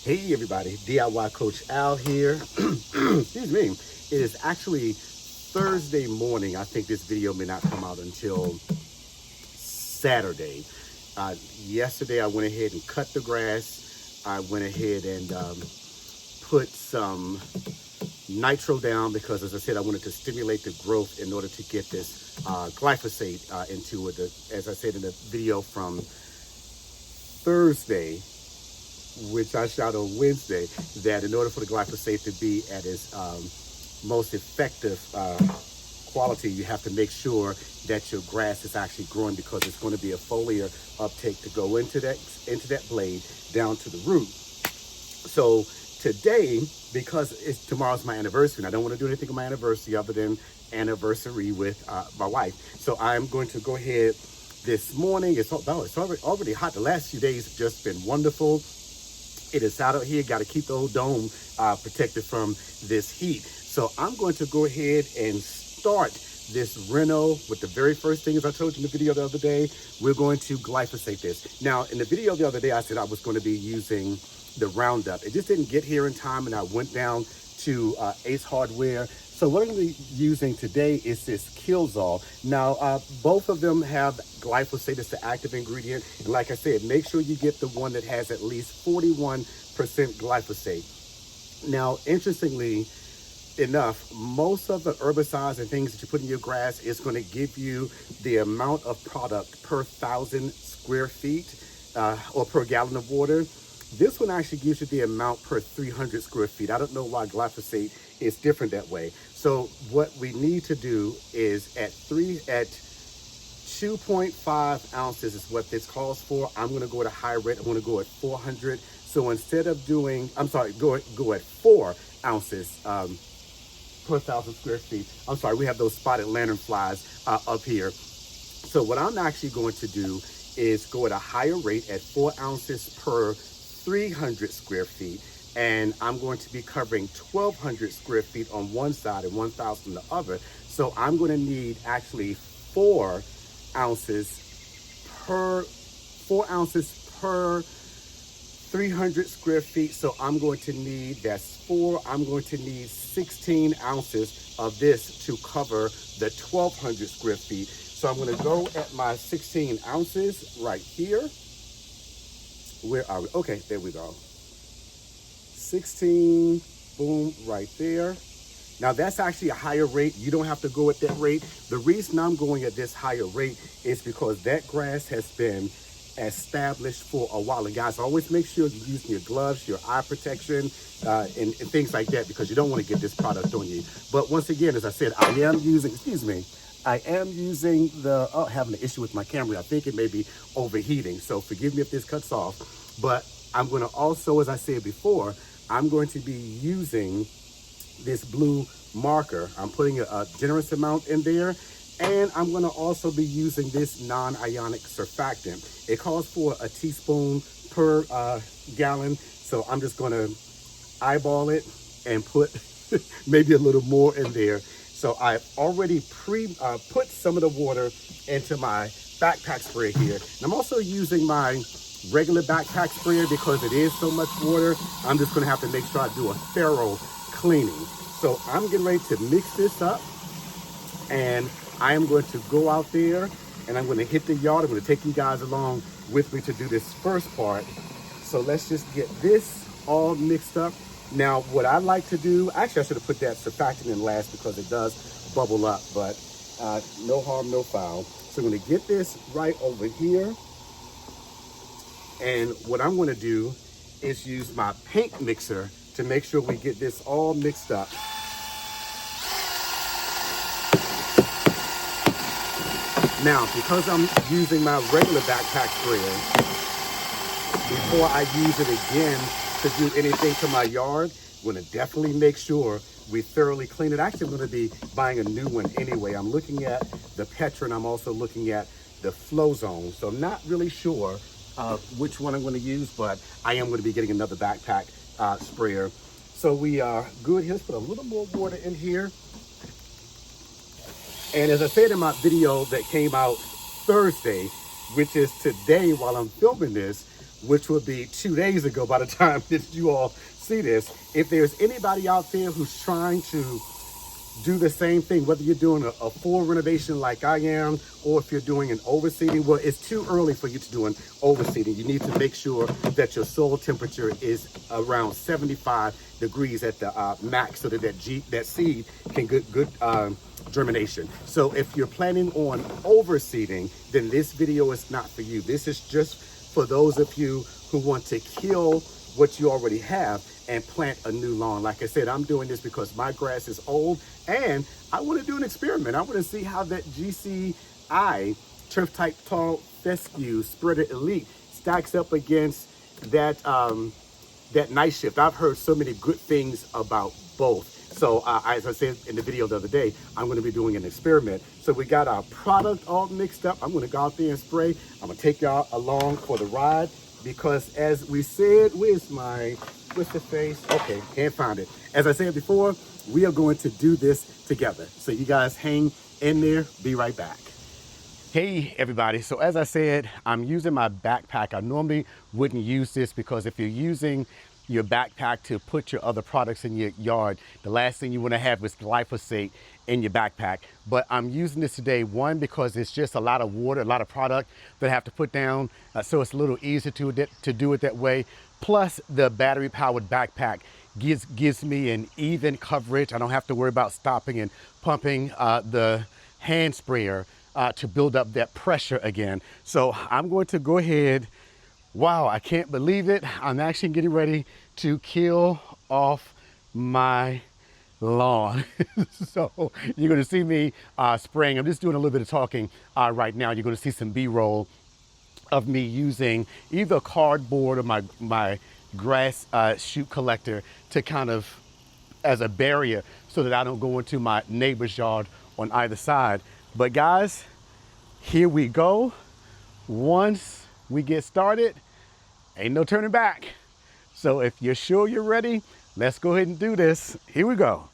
Hey everybody, DIY Coach Al here. Excuse me. It is actually Thursday morning. I think this video may not come out until Saturday. Yesterday I went ahead and cut the grass. I went ahead and put some nitro down because, as I said, I wanted to stimulate the growth in order to get this glyphosate into it. As I said in the video from Thursday, which I shot on Wednesday, that in order for the glyphosate to be at its most effective quality, you have to make sure that your grass is actually growing, because it's going to be a foliar uptake to go into that blade down to the root. So today, because tomorrow's my anniversary, and I don't want to do anything on my anniversary other than anniversary with my wife. So I'm going to go ahead this morning. It's already hot. The last few days have just been wonderful. It is out here. Got to keep the old dome protected from this heat. So I'm going to go ahead and start this Reno with the very first thing. As I told you in the video the other day, we're going to glyphosate this. Now, in the video the other day, I said I was going to be using the Roundup. It just didn't get here in time, and I went down to Ace Hardware. So what I'm going to be using today is this Killzall. Now, both of them have glyphosate as the active ingredient. And like I said, make sure you get the one that has at least 41% glyphosate. Now, interestingly enough, most of the herbicides and things that you put in your grass is going to give you the amount of product per 1,000 square feet or per gallon of water. This one actually gives you the amount per 300 square feet. I don't know why glyphosate is different that way. So what we need to do is at 2.5 ounces is what this calls for. I'm going to go at a high rate. I'm going to go at 400. So instead of doing, go at 4 ounces per 1,000 square feet. I'm sorry, we have those spotted lanternflies up here. So what I'm actually going to do is go at a higher rate at 4 ounces per 300 square feet. And I'm going to be covering 1,200 square feet on one side and 1,000 on the other. So I'm going to need actually 4 ounces per 300 square feet. So I'm going to need, I'm going to need 16 ounces of this to cover the 1,200 square feet. So I'm going to go at my 16 ounces right here. Where are we? Okay, there we go. 16, boom, right there. Now that's actually a higher rate. You don't have to go at that rate. The reason I'm going at this higher rate is because that grass has been established for a while. And guys, always make sure you're using your gloves, your eye protection, and things like that, because you don't want to get this product on you. But once again, as I said, I am using having an issue with my camera. I think it may be overheating, so forgive me if this cuts off. But I'm going to also, as I said before, I'm going to be using this blue marker. I'm putting a generous amount in there. And I'm going to also be using this non-ionic surfactant. It calls for a teaspoon per gallon. So I'm just going to eyeball it and put maybe a little more in there. So I've already put some of the water into my backpack sprayer here. And I'm also using my regular backpack sprayer because it is so much water. I'm just going to have to make sure I do a thorough cleaning. So I'm getting ready to mix this up, and I am going to go out there and I'm going to hit the yard. I'm going to take you guys along with me to do this first part. So let's just get this all mixed up. Now, what I like to do, actually I should have put that surfactant in last because it does bubble up, but no harm, no foul. So I'm going to get this right over here. And what I'm going to do is use my paint mixer to make sure we get this all mixed up. Now, because I'm using my regular backpack sprayer, before I use it again to do anything to my yard, I'm going to definitely make sure we thoroughly clean it. Actually, I'm going to be buying a new one anyway. I'm looking at the Petra, and I'm also looking at the Flow Zone. So I'm not really sure which one I'm going to use, but I am going to be getting another backpack sprayer. So we are good here. Let's put a little more water in here. And as I said in my video that came out Thursday, which is today while I'm filming this, which will be 2 days ago by the time that you all see this. If there's anybody out there who's trying to do the same thing, whether you're doing a full renovation like I am, or if you're doing an overseeding, well, it's too early for you to do an overseeding. You need to make sure that your soil temperature is around 75 degrees at the max, so that that seed can get good germination. So if you're planning on overseeding, then this video is not for you. This is just for those of you who want to kill what you already have and plant a new lawn. Like I said, I'm doing this because my grass is old and I want to do an experiment. I want to see how that GCI Turf Type Tall Fescue Spreader Elite stacks up against that that Night Shift. I've heard so many good things about both. So as I said in the video the other day, I'm going to be doing an experiment. So we got our product all mixed up. I'm going to go out there and spray. I'm going to take y'all along for the ride, because as we said, where's the face? Okay, can't find it. As I said before, we are going to do this together. So you guys hang in there. Be right back. Hey everybody, so as I said, I'm using my backpack. I normally wouldn't use this, because if you're using your backpack to put your other products in your yard, the last thing you want to have is glyphosate in your backpack. But I'm using this today, one, because it's just a lot of water, a lot of product that I have to put down, so it's a little easier to do it that way. Plus, the battery powered backpack gives me an even coverage. I don't have to worry about stopping and pumping the hand sprayer to build up that pressure again. So I'm going to go ahead. Wow, I can't believe it. I'm actually getting ready to kill off my lawn. So you're going to see me spraying. I'm just doing a little bit of talking right now. You're going to see some B-roll of me using either cardboard or my grass shoot collector to kind of as a barrier, so that I don't go into my neighbor's yard on either side. But guys, here we go. Once we get started, ain't no turning back. So if you're sure you're ready, let's go ahead and do this. Here we go.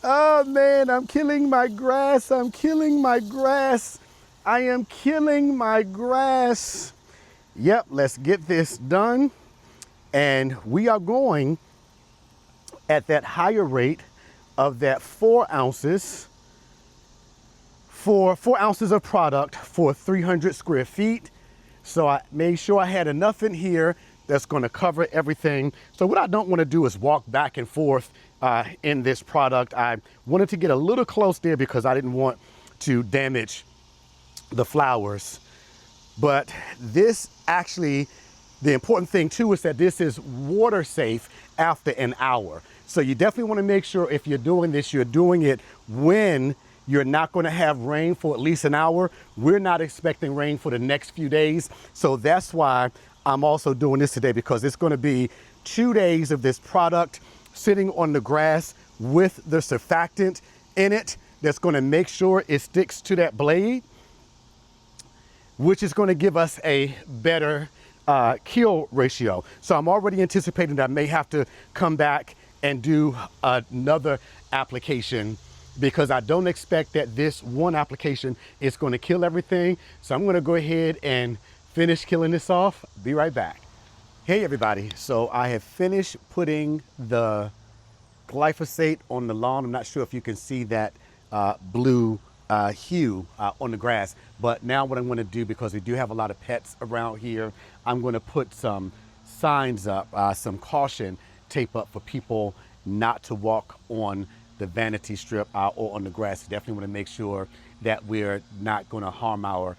Oh man, I'm killing my grass. I'm killing my grass. I am killing my grass. Yep, let's get this done. And we are going at that higher rate of that 4 ounces for 4 ounces of product for 300 square feet. So I made sure I had enough in here that's going to cover everything. So what I don't want to do is walk back and forth in this product. I wanted to get a little close there because I didn't want to damage the flowers. But this actually, the important thing too is that this is water safe after an hour. So you definitely want to make sure if you're doing this, you're doing it when you're not going to have rain for at least an hour. We're not expecting rain for the next few days. So that's why I'm also doing this today, because it's going to be 2 days of this product sitting on the grass with the surfactant in it that's going to make sure it sticks to that blade, which is going to give us a better kill ratio. So I'm already anticipating that I may have to come back and do another application, because I don't expect that this one application is going to kill everything. So I'm going to go ahead and finish killing this off. Be right back. Hey everybody, so I have finished putting the glyphosate on the lawn. I'm not sure if you can see that blue hue on the grass, but now what I'm going to do, because we do have a lot of pets around here, I'm going to put some signs up, some caution tape up for people not to walk on the vanity strip or on the grass. Definitely want to make sure that we're not going to harm our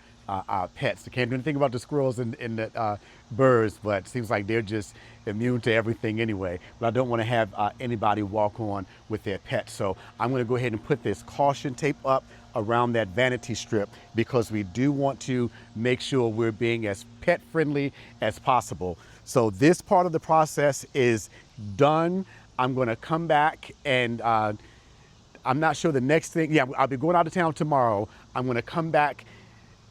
pets. I can't do anything about the squirrels and the birds, but it seems like they're just immune to everything anyway. But I don't want to have anybody walk on with their pets. So I'm going to go ahead and put this caution tape up around that vanity strip, because we do want to make sure we're being as pet friendly as possible. So this part of the process is done. I'm going to come back and I'm not sure the next thing. Yeah, I'll be going out of town tomorrow. I'm going to come back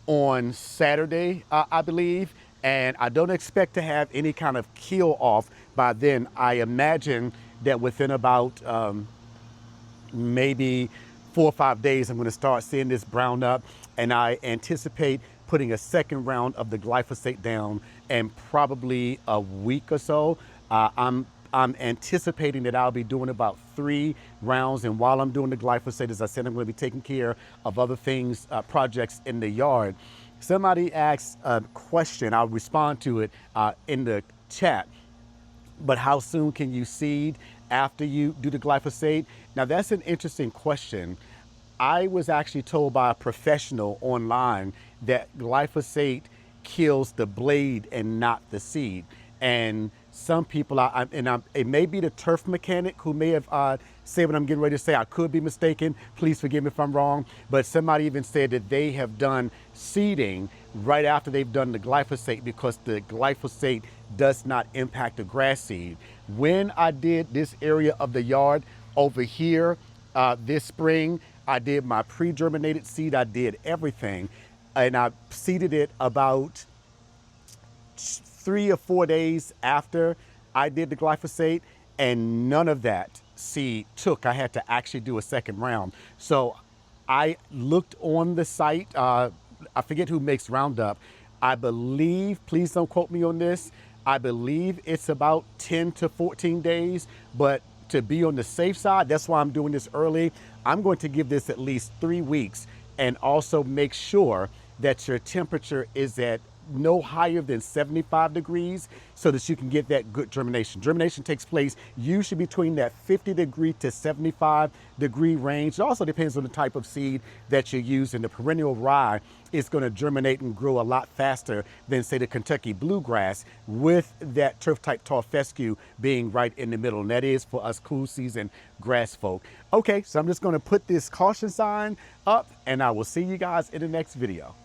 on Saturday, I believe, and I don't expect to have any kind of kill off by then. I imagine that within about maybe 4 or 5 days, I'm going to start seeing this brown up, and I anticipate putting a second round of the glyphosate down in probably a week or so. I'm anticipating that I'll be doing about 3 rounds. And while I'm doing the glyphosate, as I said, I'm going to be taking care of other things, projects in the yard. Somebody asked a question. I'll respond to it in the chat. But how soon can you seed after you do the glyphosate? Now, that's an interesting question. I was actually told by a professional online that glyphosate kills the blade and not the seed. And some people, it may be the turf mechanic who may have said what I'm getting ready to say. I could be mistaken. Please forgive me if I'm wrong. But somebody even said that they have done seeding right after they've done the glyphosate because the glyphosate does not impact the grass seed. When I did this area of the yard over here this spring, I did my pre-germinated seed. I did everything. And I seeded it about 3 or 4 days after I did the glyphosate, and none of that seed took. I had to actually do a second round. So I looked on the site. I forget who makes Roundup. I believe, please don't quote me on this, I believe it's about 10 to 14 days, but to be on the safe side, that's why I'm doing this early. I'm going to give this at least 3 weeks and also make sure that your temperature is at no higher than 75 degrees so that you can get that good germination. Germination takes place usually between that 50 degree to 75 degree range. It also depends on the type of seed that you use. And the perennial rye is going to germinate and grow a lot faster than, say, the Kentucky bluegrass, with that turf type tall fescue being right in the middle. And that is for us cool season grass folk. Okay, so I'm just going to put this caution sign up, and I will see you guys in the next video.